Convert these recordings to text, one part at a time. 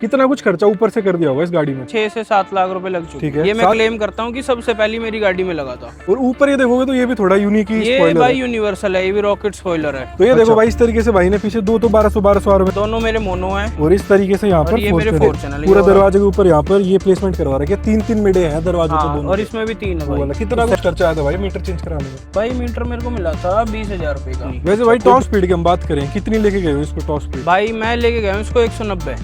कितना कुछ खर्चा ऊपर से कर दिया होगा इस गाड़ी में? 6 से 7 लाख रुपए लग चुके ठीक हैं। है। ये मैं क्लेम करता हूँ कि सबसे पहली मेरी गाड़ी में लगा था। और ऊपर ये देखोगे तो ये भी थोड़ा यूनिक ही ये स्पॉइलर भाई है। यूनिवर्सल है, ये भी रॉकेट स्पॉइलर है। तो ये देखो भाई, इस तरीके से भाई ने पीछे दो तो 1200 में, दोनों मेरे मोनो है और इस तरीके से यहाँ पर ये मेरे Fortuner है। 4 चैनल पूरा दरवाजे के ऊपर यहाँ पर ये प्लेसमेंट करवा रखे हैं। 3-3 मिडे हैं दरवाजे के दोनों। और इसमें भी 3 है वो भाई। वाला कितना कुछ खर्चा आया था भाई मीटर चेंज कराने में? भाई मीटर मेरे को मिला था 20,000 रुपए का। वैसे भाई टॉप स्पीड की हम बात करें, कितनी लेके गए हो इसको टॉप स्पीड? भाई मैं लेके गया हूँ इसको 190।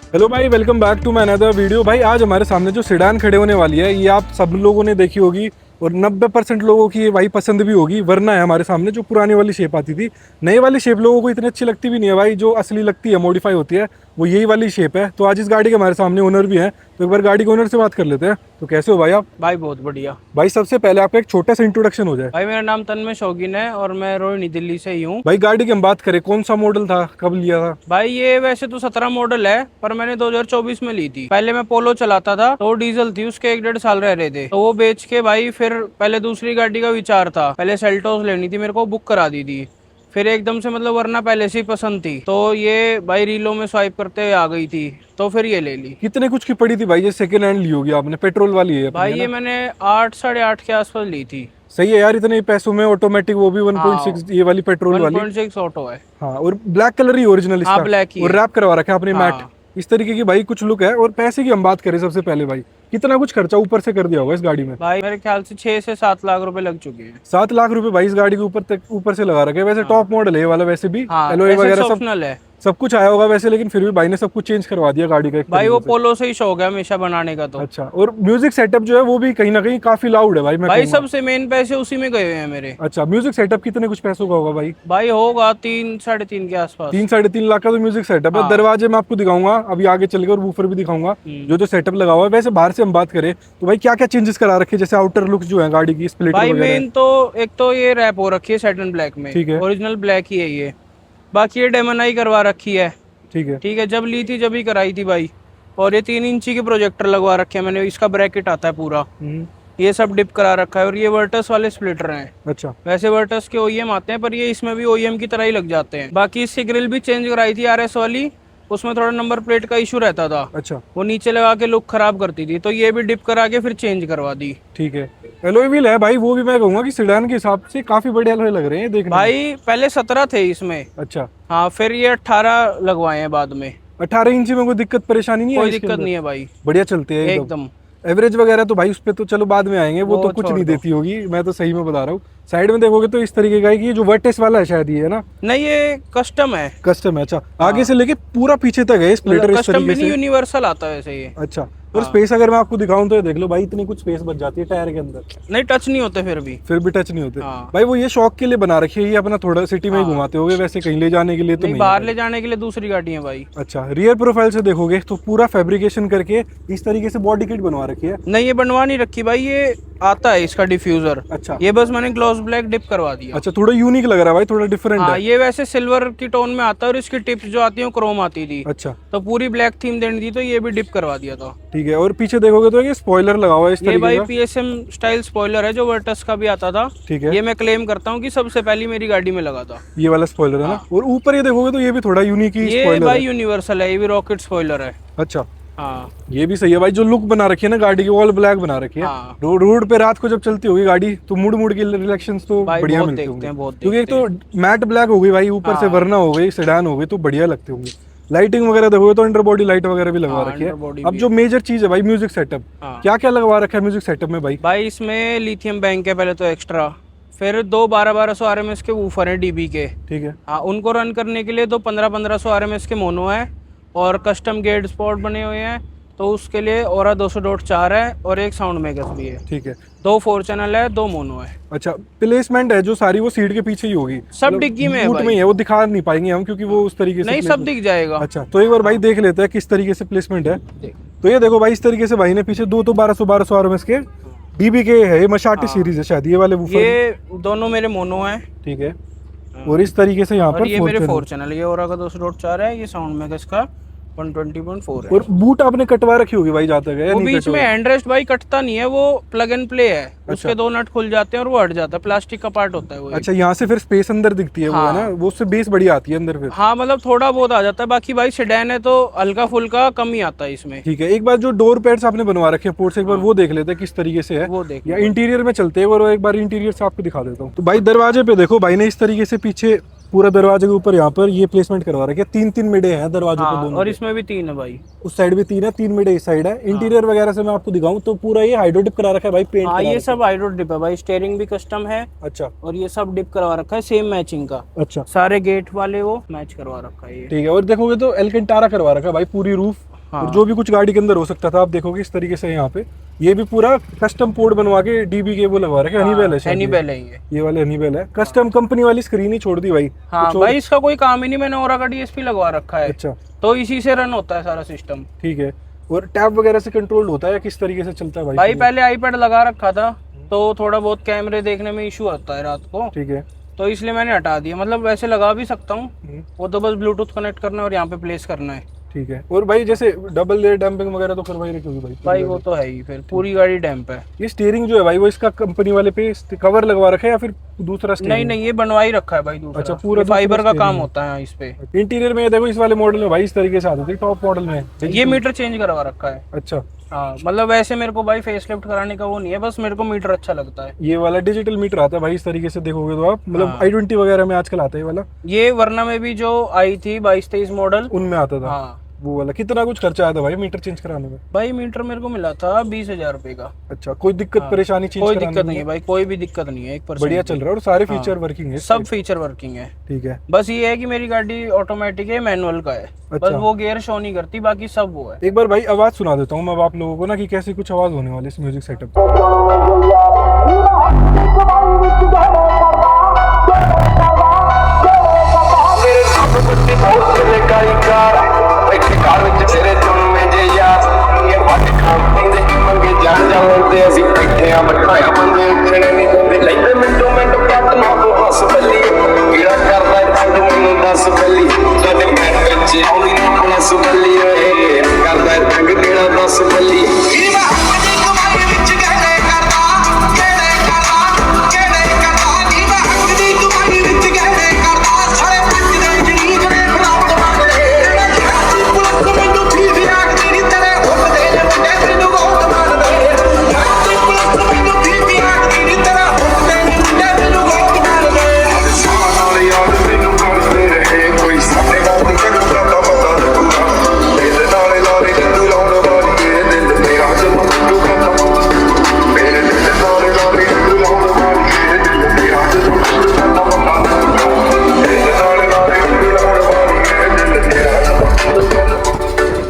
हेलो भाई, welcome back to my another video. भाई आज हमारे सामने जो सेडान खड़े होने वाली है ये आप सब लोगों ने देखी होगी और 90% लोगों की ये भाई पसंद भी होगी। वरना है हमारे सामने जो पुरानी वाली शेप आती थी, नई वाली शेप लोगों को इतनी अच्छी लगती भी नहीं है भाई। जो असली लगती है, मॉडिफाई होती है, वो यही वाली शेप है। तो आज इस गाड़ी के हमारे सामने ओनर भी है, तो एक बार गाड़ी के ओनर से बात कर लेते हैं। तो कैसे हो भाई आप? भाई बहुत बढ़िया। भाई सबसे पहले आपका एक छोटा सा इंट्रोडक्शन हो जाए। भाई मेरा नाम तन्मय शौकीन है और मैं रोहिणी दिल्ली से ही हूँ। भाई गाड़ी की हम बात करें, कौन सा मॉडल था, कब लिया था? भाई ये वैसे तो 17 मॉडल है, पर मैंने 2024 में ली थी। पहले मैं पोलो चलाता था, तो डीजल थी, उसके 1-1.5 साल रह रहे थे, तो वो बेच के भाई फिर पहले दूसरी गाड़ी का विचार था। पहले सेल्टोस लेनी थी, मेरे को बुक करा दी थी। फिर एकदम से मतलब वरना पहले से ही पसंद थी, तो ये भाई रीलो में स्वाइप करते हुए आ गई थी, तो फिर ये ले ली। कितने कुछ की पड़ी थी भाई? ये सेकंड हैंड ली होगी आपने, पेट्रोल वाली है भाई ये मैंने 8 साढ़े 8 के आसपास ली थी। सही है यार, इतने पैसों में ऑटोमेटिक, वो भी 1.6 ये वाली पेट्रोल वाली। 1.6 ऑटो है। हाँ, और ब्लैक कलर ही ओरिजिनल इसका। ब्लैक ही और रैप करवा रखा है आपने हाँ। मैट, इस तरीके की भाई कुछ लुक है। और पैसे की हम बात करें सबसे पहले भाई, कितना कुछ खर्चा ऊपर से कर दिया होगा इस गाड़ी में? भाई मेरे ख्याल से 6 से 7 लाख रुपए लग चुके हैं। 7 लाख रुपए भाई इस गाड़ी के ऊपर से लगा रखे हैं। वैसे टॉप मॉडल है ये वाला, वैसे भी एलॉय वगैरह सब कुछ आया होगा वैसे, लेकिन फिर भी भाई ने सब कुछ चेंज करवा दिया गाड़ी का एक भाई। वो पोलो से ही शौक है हमेशा बनाने का। तो अच्छा, और म्यूजिक सेटअप जो है वो भी कहीं ना कहीं काफी लाउड है भाई। मैं भाई सबसे मेन पैसे उसी में गए हुए हैं मेरे। अच्छा, म्यूजिक सेटअप कितने कुछ पैसों का होगा भाई? भाई होगा 3 साढ़े 3 के आसपास। 3-3.5 लाख का तो म्यूजिक सेटअप है। दरवाजे में आपको दिखाऊंगा अभी आगे चलकर, और वूफर भी दिखाऊंगा जो सेटअप लगा हुआ है। वैसे बाहर से हम बात करें तो भाई क्या क्या चेंजेस करा रखे, जैसे आउटर लुक जो है गाड़ी की, स्प्लिट भाई मेन तो एक तो ये रैप हो रखी है सैटिन ब्लैक में, ठीक है, ओरिजिनल ब्लैक ही है ये। बाकी ये डेमोनाई करवा रखी है, ठीक है। ठीक है, जब ली थी जब ही कराई थी भाई। और ये 3 इंची के प्रोजेक्टर लगवा रखे हैं मैंने, इसका ब्रैकेट आता है पूरा, ये सब डिप करा रखा है। और ये वर्टस वाले स्प्लिटर हैं। अच्छा, वैसे वर्टस के ओईएम आते हैं, पर ये इसमें भी ओईएम की तरह ही लग जाते हैं। बाकी इसकी ग्रिल भी चेंज कराई थी आरएस वाली, उसमें थोड़ा नंबर प्लेट का इशू रहता था। अच्छा, वो नीचे लगा के लुक खराब करती थी, तो ये भी डिप करा के फिर चेंज करवा दी। ठीक है। एलॉय व्हील है भाई, वो भी मैं कहूंगा कि सेडान के हिसाब से काफी बड़े एलॉय लग रहे हैं देखने भाई पहले 17 थे इसमें। अच्छा, हाँ, फिर ये 18 लगवाए हैं बाद में। 18 इंची में कोई दिक्कत परेशानी नहीं है? कोई दिक्कत नहीं है भाई, बढ़िया चलते हैं एकदम। एवरेज वगैरह तो भाई उस पे तो चलो बाद में आएंगे, वो तो कुछ नहीं देती होगी, मैं तो सही में बता रहा हूँ। साइड में देखोगे तो इस तरीके का है कि ये जो वर्टेक्स वाला है शायद, ये है ना? नहीं, ये कस्टम है। कस्टम है, अच्छा। आगे से लेके पूरा पीछे तक है स्प्लिटर इस तरीके से। यूनिवर्सल आता है वैसे ये। अच्छा, और स्पेस अगर मैं आपको दिखाऊं तो ये देख लो भाई, इतनी कुछ स्पेस बच जाती है टायर के अंदर। नहीं, टच नहीं होते फिर भी टच नहीं होते। भाई वो ये शौक के लिए बना रखी है, ये अपना थोड़ा सिटी में ही घुमाते होगे, वैसे कहीं ले जाने के लिए तो नहीं। बाहर ले जाने के लिए दूसरी गाड़ी है भाई। अच्छा, रियर प्रोफाइल से देखोगे तो पूरा फैब्रिकेशन करके इस तरीके से बॉडी किट बनवा रखी है। नहीं, ये बनवा नहीं रखी भाई, ये आता है इसका डिफ्यूजर। अच्छा, ये बस मैंने ग्लॉस ब्लैक डिप करवा दिया। अच्छा, थोड़ा यूनिक लग रहा है भाई, थोड़ा डिफरेंट है। ये वैसे सिल्वर की टोन में आता है, और इसकी टिप्स जो आती है क्रोम आती थी। अच्छा, तो पूरी ब्लैक थीम देनी थी, तो ये भी डिप करवा दिया था। ठीक है, और पीछे देखोगे तो ये स्पॉइलर लगा हुआ है इस तरीके का। ये भाई पीएसएम स्टाइल स्पॉइलर है, जो वर्टस का भी आता था। ठीक है, ये मैं क्लेम करता हूँ कि सबसे पहली मेरी गाड़ी में लगा था ये वाला स्पॉइलर है ना। और ऊपर ये देखोगे तो ये भी थोड़ा यूनिक ही स्पॉइलर है। ये भाई यूनिवर्सल है, ये भी रॉकेट स्पॉइलर है। अच्छा, हाँ, ये भी सही है भाई। जो लुक बना रखी है ना गाड़ी की, ऑल ब्लैक बना रखी है। हाँ। रोड पे रात को जब चलती होगी गाड़ी तो मुड़ के रिफ्लेक्शंस तो बढ़िया मिलते होंगे, क्योंकि एक तो मैट ब्लैक हो गई भाई, ऊपर से वरना हो गई, सेडान हो गई, तो बढ़िया लगते होंगे। लाइटिंग वगैरह देखोगे तो अंडर बॉडी लाइट वगैरह भी लगवा रखी है। अब जो मेजर चीज है भाई, म्यूजिक सेटअप, क्या क्या लगवा रखा है म्यूजिक सेटअप में भाई? भाई इसमें लिथियम बैंक है पहले तो एक्स्ट्रा, फिर 2 1200 RMS के वूफर हैं डीबी के। ठीक है, हाँ, उनको रन करने के लिए 2 1500 RMS के मोनो है, और कस्टम गेट स्पॉट बने हुए हैं, तो उसके लिए ओरा 200.4 है, और एक साउंड मेकर्स भी है। ठीक है, 2 4 चैनल है, 2 मोनो है। अच्छा, प्लेसमेंट है जो सारी वो सीट के पीछे ही होगी, सब डिग्गी में है भाई। वो दिखा नहीं पाएंगे हम क्योंकि वो उस तरीके से नहीं, सब दिख जाएगा। अच्छा, तो एक बार भाई देख लेते हैं किस तरीके से प्लेसमेंट है। तो ये देखो भाई, इस तरीके से भाई ने पीछे 2 तो 1200 RMS के डीबी के है, ये मशाटी सीरीज है शायद, ये वाले वूफर। ये दोनों मेरे मोनो हैं। ठीक है, और इस तरीके से यहाँ पर ये मेरे 4 चैनल, ये ओरा का 200.4 है, ये साउंड मेकर्स का 120.4 है। और बूट आपने कटवा रखी होगी भाई जाता है, वो बीच में हैंडरेस्ट भाई कटता नहीं है, वो प्लग एंड प्ले है। उसके 2 नट खुल जाते हैं और वो हट जाता है, प्लास्टिक का पार्ट होता है वो। अच्छा, यहाँ से फिर स्पेस अंदर दिखती है, वो है ना, वो उससे बेस बढ़िया आती है अंदर फिर। हाँ मतलब थोड़ा बहुत आ जाता है, बाकी भाई सेडान है तो हल्का फुल्का कम ही आता है इसमें। ठीक है, एक बार जो डोर पैड्स आपने बनवा रखे हैं पोर्ट से, एक बार वो देख लेते हैं किस तरीके से है, वो देख या इंटीरियर में चलते हैं और एक बार इंटीरियर से आपको दिखा देता हूँ। तो भाई दरवाजे पे देखो, भाई ने इस तरीके से पीछे पूरा दरवाजे के ऊपर यहाँ पर ये प्लेसमेंट करवा रखे, 3-3 मिडे हैं दरवाजों पे दोनों, और इसमें भी 3 है भाई। उस साइड भी 3 है, 3 मिडे इस साइड है। इंटीरियर वगैरह से मैं आपको दिखाऊं तो पूरा ये हाइड्रो डिप करा रखा है भाई, पेंट हाँ ये सब हाइड्रो डिप है भाई, स्टीयरिंग भी कस्टम है। अच्छा, और ये सब डिप करवा रखा है सेम मैचिंग का। अच्छा, सारे गेट वाले वो मैच करवा रखा है ये। ठीक है। और देखोगे तो एल्केंटारा करवा रखा है भाई, पूरी रूफ। हाँ। और जो भी कुछ गाड़ी के अंदर हो सकता था आप देखोगे इस तरीके से यहाँ पे ये भी पूरा कस्टम पोर्ट बनवा के डीबी के वो लगवा रखे। हनीवेल है शायद, हनीवेल है ये वाले हनीवेल है। कस्टम कंपनी वाली स्क्रीन ही छोड़ दी भाई। हाँ भाई इसका कोई काम ही नहीं, मैंने ओरा का डीएसपी लगवा रखा है। अच्छा, तो इसी से रन होता है सारा सिस्टम। ठीक है। और टैब वगैरह से कंट्रोल होता है, किस तरीके से चलता है भाई? भाई पहले आईपैड लगा रखा था तो थोड़ा बहुत कैमरे देखने में इशू आता है रात को, ठीक है, तो इसलिए मैंने हटा दिया। मतलब वैसे लगा भी सकता हूँ, वो तो बस ब्लूटूथ कनेक्ट करना है और यहाँ पे प्लेस करना है। ठीक है। और भाई जैसे डबल लेयर डैम्पिंग वगैरह तो करवाई रखी होगी भाई? भाई वो तो है ही, फिर पूरी गाड़ी डैम्प है। ये स्टीयरिंग जो है भाई, वो इसका कंपनी वाले पे कवर लगवा रखा है या फिर दूसरा स्टीयरिंग? नहीं ये बनवा ही रखा है भाई दूसरा। अच्छा, पूरा फाइबर का steering काम है। होता है इस पे। इंटीरियर में देखो इस वाले मॉडल में भाई इस तरीके से आती थी, टॉप मॉडल में ये मीटर चेंज करवा रखा है। अच्छा, हाँ मतलब वैसे मेरे को भाई फेस लिफ्ट कराने का वो नहीं है, बस मेरे को मीटर अच्छा लगता है। ये वाला डिजिटल मीटर आता है भाई इस तरीके से देखोगे तो आप, मतलब i20 वगैरह में आजकल आता है ये वाला। ये वरना में भी जो आई थी 22-23 मॉडल उनमें आता था। हाँ वो वाला कितना कुछ खर्चा आया था भाई मीटर चेंज कराने में? भाई मीटर मेरे को मिला था 20,000 रुपए का। अच्छा, कोई दिक्कत परेशानी चेंज कोई कराने दिक्कत में? नहीं है भाई, कोई भी दिक्कत नहीं है, 1% बढ़िया चल रहा है और सारे फीचर वर्किंग है, सब फीचर वर्किंग है। ठीक है। बस ये है कि मेरी गाड़ी ऑटोमेटिक है, मैनुअल का है। बस वो गियर शो नहीं करती, बाकी सब वो है। एक बार भाई आवाज सुना देता हूँ मैं आप लोगों को ना कि कैसी कुछ आवाज होने वाली इस म्यूजिक सेटअप।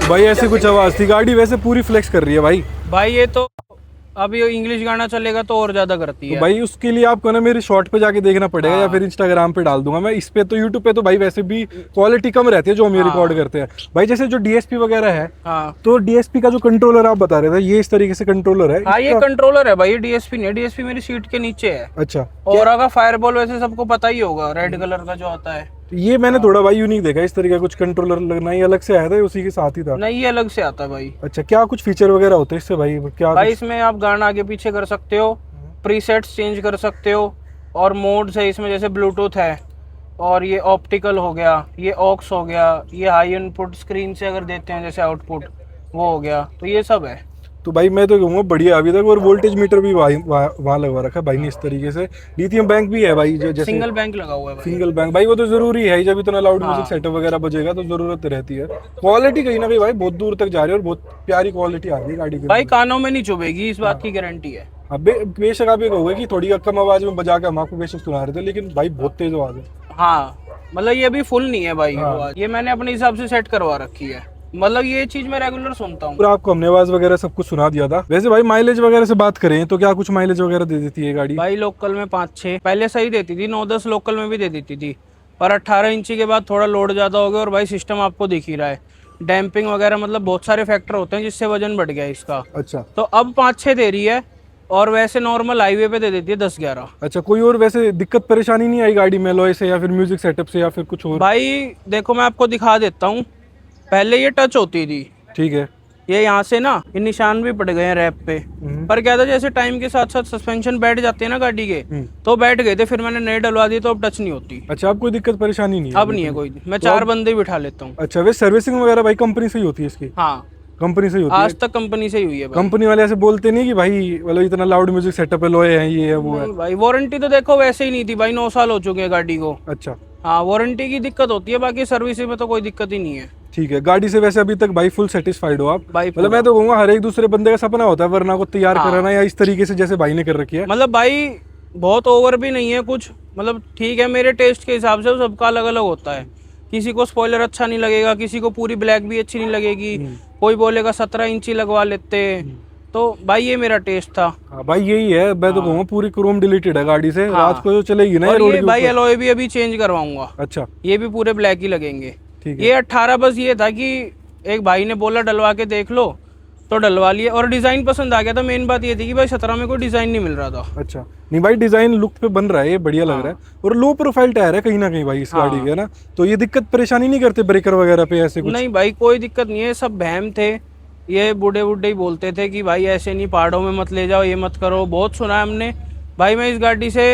भाई ऐसी कुछ आवाज थी, गाड़ी वैसे पूरी फ्लेक्स कर रही है भाई। भाई ये तो अब ये इंग्लिश गाना चलेगा तो और ज्यादा करती है। तो भाई उसके लिए आपको ना मेरे शॉर्ट पे जाके देखना पड़ेगा या फिर इंस्टाग्राम पे डाल दूंगा मैं। इस पे तो यूट्यूब पे तो भाई वैसे भी क्वालिटी कम रहती है जो हम ये रिकॉर्ड करते हैं भाई। जैसे जो डीएसपी वगैरह है, हाँ तो डीएसपी का जो कंट्रोलर आप बता रहे थे, ये इस तरीके से कंट्रोलर है। हाँ ये कंट्रोलर है भाई, ये डीएसपी नहीं है, डीएसपी मेरी सीट के नीचे है। अच्छा, और अगर फायरबॉल वैसे सबको पता ही होगा, रेड कलर का जो आता है। तो ये मैंने थोड़ा भाई यूनिक देखा, इस तरीके का कुछ कंट्रोलर लगना ही अलग से आया था, उसी के साथ ही था। नहीं ये अलग से आता है भाई। अच्छा, क्या कुछ फीचर वगैरह होते हैं इससे भाई? क्या भाई इसमें आप गाना आगे पीछे कर सकते हो, प्रीसेट्स चेंज कर सकते हो, और मोड्स है इसमें, जैसे ब्लूटूथ है, और ये ऑप्टिकल हो गया, ये ऑक्स हो गया, ये हाई इनपुट स्क्रीन से अगर देते हैं जैसे आउटपुट वो हो गया, तो ये सब है। तो भाई मैं तो कहूँगा बढ़िया अभी तक। और वोल्टेज मीटर भी वहाँ लगवा रखा है भाई ने इस तरीके से। लिथियम बैंक भी है भाई, जो जैसे सिंगल बैंक लगा हुआ है भाई। सिंगल बैंक भाई, वो तो जरूरी है, जब इतना लाउड म्यूजिक सेटअप वगैरह बजेगा तो जरूरत रहती है। क्वालिटी कहीं ना कहीं भाई बहुत दूर तक जा रही है और बहुत प्यारी क्वालिटी आ रही है गाड़ी की भाई। कानों में नहीं चुभेगी, इस बात की गारंटी है। हाँ, बेशक आप ये कहोगे कि थोड़ी कम आवाज में बजा के हम आपको बेशक सुना रहे थे, लेकिन भाई बहुत तेज आवाज है। हाँ मतलब ये अभी फुल नहीं है भाई आवाज, ये मैंने अपने हिसाब से सेट करवा रखी है। मतलब ये चीज मैं रेगुलर सुनता हूँ। पूरा आपको हमने आवाज वगैरह सब कुछ सुना दिया था। वैसे भाई माइलेज वगैरह से बात करें तो क्या कुछ माइलेज वगैरह दे देती है गाड़ी? भाई लोकल में 5-6 पहले सही देती थी, 9-10 लोकल में भी दे देती थी, पर 18 इंची के बाद थोड़ा लोड ज्यादा हो गया। और भाई सिस्टम आपको दिख ही रहा है, डैम्पिंग वगैरह, मतलब बहुत सारे फैक्टर होते हैं जिससे वजन बढ़ गया इसका। अच्छा, तो अब 5-6 दे रही है, और वैसे नॉर्मल हाईवे पे दे देती है 10-11। अच्छा, कोई और वैसे दिक्कत परेशानी नहीं आई गाड़ी में लॉय से या फिर म्यूजिक सेटअप से या फिर कुछ और? भाई देखो मैं आपको दिखा देता हूँ, पहले ये टच होती थी, ठीक है। ये यहाँ से ना ये निशान भी पड़ गए हैं रैप पे। पर क्या था, जैसे टाइम के साथ साथ सस्पेंशन बैठ जाते हैं ना गाड़ी के, तो बैठ गए थे, फिर मैंने नए डलवा दिए तो अब टच नहीं होती। अच्छा, अब कोई दिक्कत परेशानी नहीं है? अब नहीं है कोई, मैं 4 बंदे बिठा लेता हूँ। अच्छा, वे सर्विसिंग वगैरह भाई कंपनी से ही होती है इसकी? हाँ, कंपनी से ही होती है? आज तक कंपनी से ही हुई है भाई। कंपनी वाले ऐसे बोलते नहीं कि भाई मतलब इतना लाउड म्यूजिक सेटअप है, लोए हैं, ये है वो है? नहीं भाई, वारंटी तो देखो वैसे ही नहीं थी भाई, 9 साल हो चुके हैं गाड़ी को। अच्छा, हाँ, वारंटी की दिक्कत होती है, बाकी सर्विसिंग में तो कोई दिक्कत ही नहीं है। ठीक है। गाड़ी से वैसे अभी तक भाई फुल सेटिस्फाइड हो आप? भाई मतलब मैं तो कहूँगा हर एक दूसरे बंदे का सपना होता है वरना को तैयार कराना, या इस तरीके से जैसे भाई ने कर रखी है। मतलब भाई बहुत ओवर भी नहीं है कुछ, मतलब ठीक है, मेरे टेस्ट के हिसाब से सबका अलग अलग होता है। किसी को स्पॉइलर अच्छा नहीं लगेगा, किसी को पूरी ब्लैक भी अच्छी नहीं लगेगी, कोई बोलेगा 17 इंची लगवा लेते। तो भाई ये मेरा टेस्ट था। हाँ भाई, यही है। मैं तो कहूँगा पूरी क्रोम डिलीटेड है गाड़ी से। रात को जो चलेगी ना और रोड ये के भाई ऊपर। एलॉय भी अभी चेंज करवाऊंगा। अच्छा, ये भी पूरे ब्लैक ही लगेंगे। ठीक है। ये 18 बस ये था कि एक भाई ने बोला डलवा के देख लो, तो डलवा लिए और डिजाइन पसंद आ गया था। मेन बात ये थी कि भाई 17 में कोई डिजाइन नहीं मिल रहा था। अच्छा, नहीं भाई डिजाइन लुक पे बन रहा है, ये बढ़िया लग रहा है। और लो प्रोफाइल टायर है कहीं ना कहीं भाई इस गाड़ी के, है ना? तो ये दिक्कत परेशानी नहीं करते ब्रेकर वगैरह पे ऐसे कुछ? नहीं भाई, कोई दिक्कत नहीं है, सब बहम थे। ये बूढ़े बूढ़े ही बोलते थे कि भाई ऐसे नहीं, पहाड़ों में मत ले जाओ, ये मत करो, बहुत सुना है हमने। भाई मैं इस गाड़ी से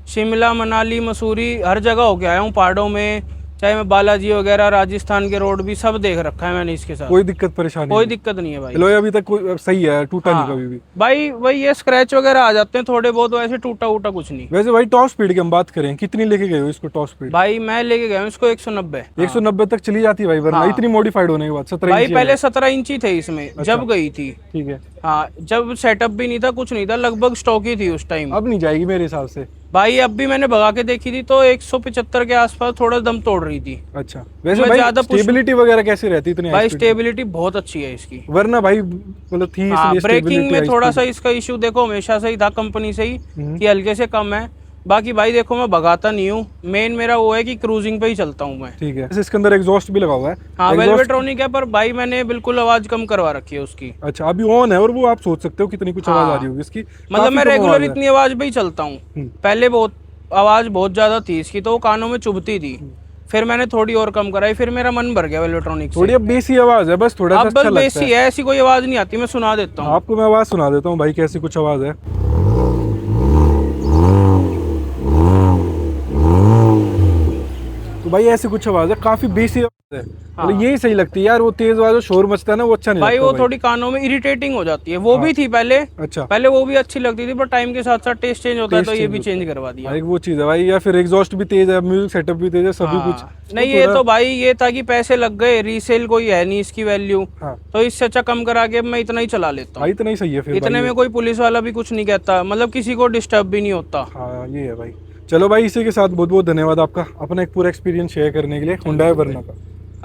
शिमला, मनाली, मसूरी हर जगह होके आया हूँ, पहाड़ों में, चाहे मैं बालाजी वगैरह, राजस्थान के रोड भी सब देख रखा है मैंने इसके साथ। कोई दिक्कत परेशानी कोई नहीं? दिक्कत नहीं है भाई। एलॉय अभी तक कोई सही है, टूटा नहीं कभी भी? भाई वही ये स्क्रैच वगैरह आ जाते हैं थोड़े बहुत, वैसे टूटा वूटा कुछ नहीं। वैसे भाई टॉप स्पीड की हम बात करें, कितनी लेके गए हो इसको टॉप स्पीड? भाई मैं लेके गया हूँ इसको 190। 190 तक चली जाती है भाई, वरना इतनी मॉडिफाइड होने के बाद 17 भाई इंची पहले 17 इंची थे इसमें जब गई थी। ठीक है। हाँ, जब सेटअप भी नहीं था, कुछ नहीं था, लगभग स्टॉक ही थी उस टाइम। अब नहीं जाएगी मेरे हिसाब से भाई अब भी मैंने भगा के देखी थी तो 175 के आसपास थोड़ा दम तोड़ रही थी। अच्छा, वैसे मैं भाई ज्यादा स्टेबिलिटी वगैरह कैसी रहती इतनी भाई high speed स्टेबिलिटी बहुत अच्छी है इसकी। में? वरना भाई मतलब थी हाँ, इसलिए ब्रेकिंग stability में high थोड़ा speed। सा इसका इशू देखो हमेशा से ही था कंपनी से ही, कि हल्के से कम है। बाकी भाई देखो मैं भगाता नहीं हूँ, मेन मेरा वो है कि क्रूजिंग पे ही चलता हूँ मैं। ठीक है। वैसे इसके अंदर एग्जॉस्ट भी लगा हुआ है? हाँ, Exhaust- वेलवेट्रॉनिक है, पर भाई मैंने बिल्कुल आवाज कम करवा रखी है उसकी। अच्छा, अभी ऑन है और वो आप सोच सकते हो कितनी कुछ आवाज आ रही होगी इसकी। मतलब काफी मैं कम रेगुलर आवाज है। इतनी आवाज पे ही चलता हूँ। पहले बहुत आवाज बहुत ज्यादा थी इसकी, तो वो कानों में चुभती थी, फिर मैंने थोड़ी और कम कराई, फिर मेरा मन भर गया इलेक्ट्रॉनिक से। थोड़ी अब बेसी आवाज है, बस थोड़ा सा अब अच्छा बस लगता बेसी है, ऐसी कोई आवाज नहीं आती, मैं सुना देता हूँ। आपको मैं आवाज सुना देता हूँ भाई कैसी कुछ आवाज है। तो भाई ऐसी कुछ आवाज है, काफी बेसी आवाज है। मतलब यही सही लगती है यार, वो तेज आवाज शोर मचता है ना, वो अच्छा नहीं भाई लगता वो थोड़ी कानों में इरिटेटिंग हो जाती है, वो भी थी पहले। अच्छा, पहले वो भी अच्छी लगती थी, पर टाइम के साथ साथ टेस्ट चेंज होता है, तो ये भी चेंज करवा दिया। एक वो चीज है भाई, या फिर एग्जॉस्ट भी तेज है, म्यूजिक सेटअप भी तेज है, सभी कुछ। नहीं, ये तो भाई ये था कि पैसे लग गए, रीसेल कोई है नहीं इसकी वैल्यू, हाँ। तो इससे अच्छा कम करा के मैं इतना ही चला लेता हूँ। भाई इतना ही सही है फिर इतने में कोई पुलिस वाला भी कुछ नहीं कहता, मतलब किसी को डिस्टर्ब भी नहीं होता। हाँ, ये है भाई। चलो भाई, इसी के साथ बहुत बहुत धन्यवाद आपका अपना एक पूरा एक्सपीरियंस शेयर करने के लिए Hyundai वर्ना का।